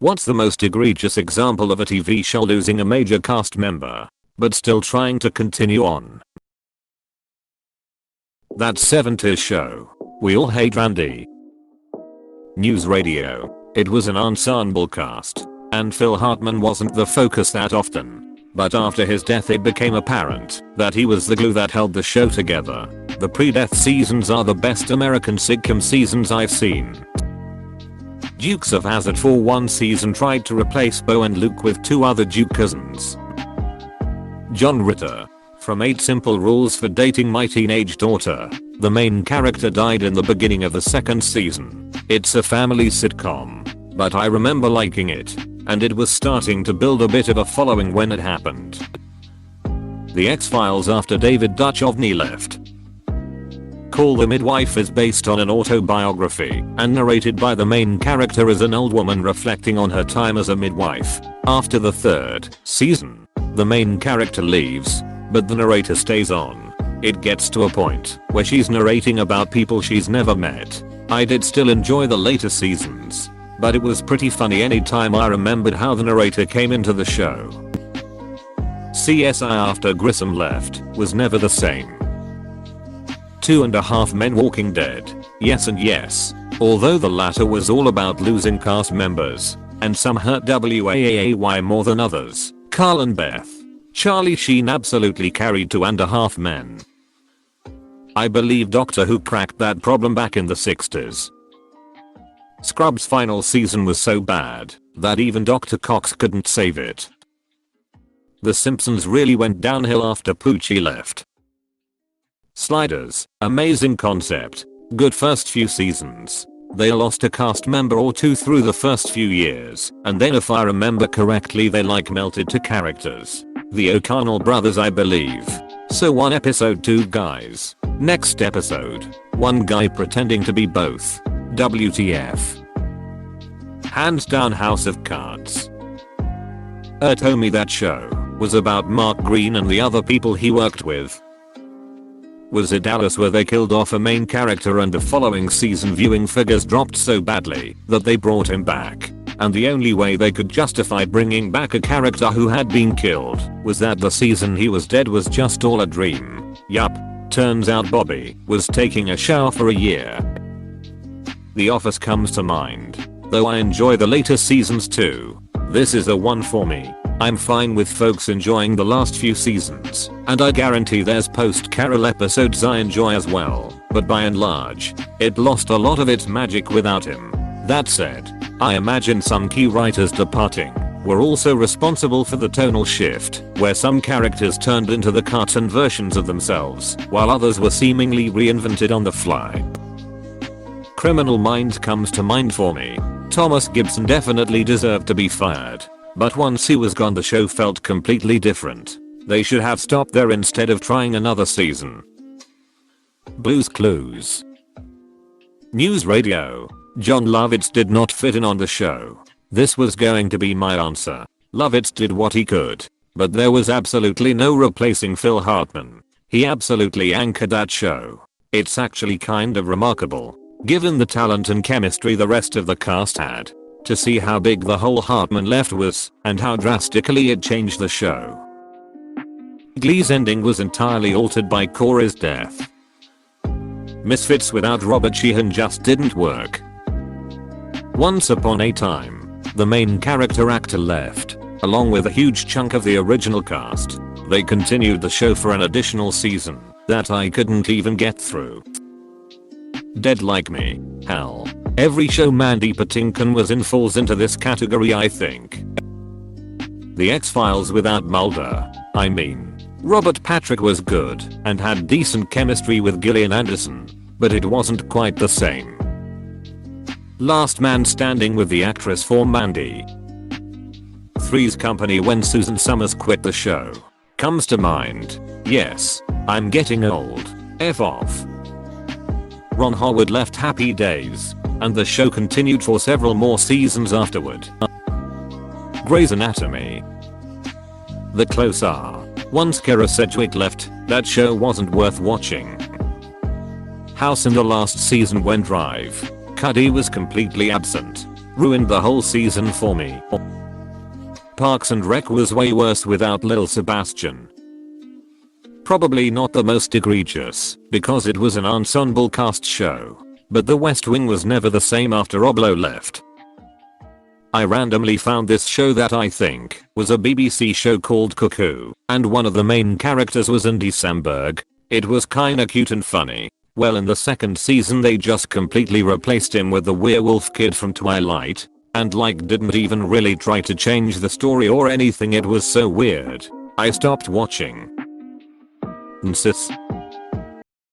What's the most egregious example of a TV show losing a major cast member, but still trying to continue on? That 70s show. We all hate Randy. News radio. It was an ensemble cast, and Phil Hartman wasn't the focus that often. But after his death it became apparent that he was the glue that held the show together. The pre-death seasons are the best American sitcom seasons I've seen. Dukes of Hazzard for one season tried to replace Bo and Luke with two other Duke cousins. John Ritter. From 8 Simple Rules for Dating My Teenage Daughter. The main character died in the beginning of the second season. It's a family sitcom, but I remember liking it, and it was starting to build a bit of a following when it happened. The X-Files after David Duchovny left. Call the Midwife is based on an autobiography and narrated by the main character as an old woman reflecting on her time as a midwife. After the 3rd season, the main character leaves, but the narrator stays on. It gets to a point where she's narrating about people she's never met. I did still enjoy the later seasons, but it was pretty funny anytime I remembered how the narrator came into the show. CSI after Grissom left was never the same. 2.5 Men Walking Dead. Yes and yes. Although the latter was all about losing cast members, and some hurt WAAY more than others. Carl and Beth. Charlie Sheen absolutely carried 2.5 Men. I believe Doctor Who cracked that problem back in the 60s. Scrubs' final season was so bad that even Dr. Cox couldn't save it. The Simpsons really went downhill after Poochie left. Sliders, amazing concept, good first few seasons. They lost a cast member or two through the first few years, and then if I remember correctly they melted to characters. The O'Connell brothers I believe. So 1 episode 2 guys. Next episode, 1 guy pretending to be both. WTF. Hands down House of Cards. Told me that show was about Mark Green and the other people he worked with. Was it Dallas where they killed off a main character and the following season viewing figures dropped so badly that they brought him back? And the only way they could justify bringing back a character who had been killed was that the season he was dead was just all a dream. Yup. Turns out Bobby was taking a shower for a year. The Office comes to mind, though I enjoy the later seasons too. This is a one for me. I'm fine with folks enjoying the last few seasons, and I guarantee there's post-Carol episodes I enjoy as well, but by and large, it lost a lot of its magic without him. That said, I imagine some key writers departing were also responsible for the tonal shift, where some characters turned into the cartoon versions of themselves, while others were seemingly reinvented on the fly. Criminal Minds comes to mind for me. Thomas Gibson definitely deserved to be fired. But once he was gone the show felt completely different. They should have stopped there instead of trying another season. Blue's Clues. News radio. John Lovitz did not fit in on the show. This was going to be my answer. Lovitz did what he could, but there was absolutely no replacing Phil Hartman. He absolutely anchored that show. It's actually kind of remarkable, given the talent and chemistry the rest of the cast had, to see how big the hole Hartman left was, and how drastically it changed the show. Glee's ending was entirely altered by Corey's death. Misfits without Robert Sheehan just didn't work. Once upon a time, the main character actor left, along with a huge chunk of the original cast. They continued the show for an additional season that I couldn't even get through. Dead Like Me. Hell. Every show Mandy Patinkin was in falls into this category I think. The X-Files without Mulder. I mean, Robert Patrick was good and had decent chemistry with Gillian Anderson, but it wasn't quite the same. Last Man Standing with the actress for Mandy. Three's Company when Susan Summers quit the show comes to mind. Yes, I'm getting old. F off. Ron Howard left Happy Days, and the show continued for several more seasons afterward. Grey's Anatomy. The Close are. Once Kara Sedgwick left, that show wasn't worth watching. House in the last season went live. Cuddy was completely absent. ruined the whole season for me. Parks and Rec was way worse without Lil Sebastian. Probably not the most egregious, because it was an ensemble cast show. But The West Wing was never the same after Oblo left. I randomly found this show that I think was a BBC show called Cuckoo, and one of the main characters was Andy Samberg. It was kinda cute and funny. Well, in the second season they just completely replaced him with the werewolf kid from Twilight, and like didn't even really try to change the story or anything. It was so weird. I stopped watching. Sis.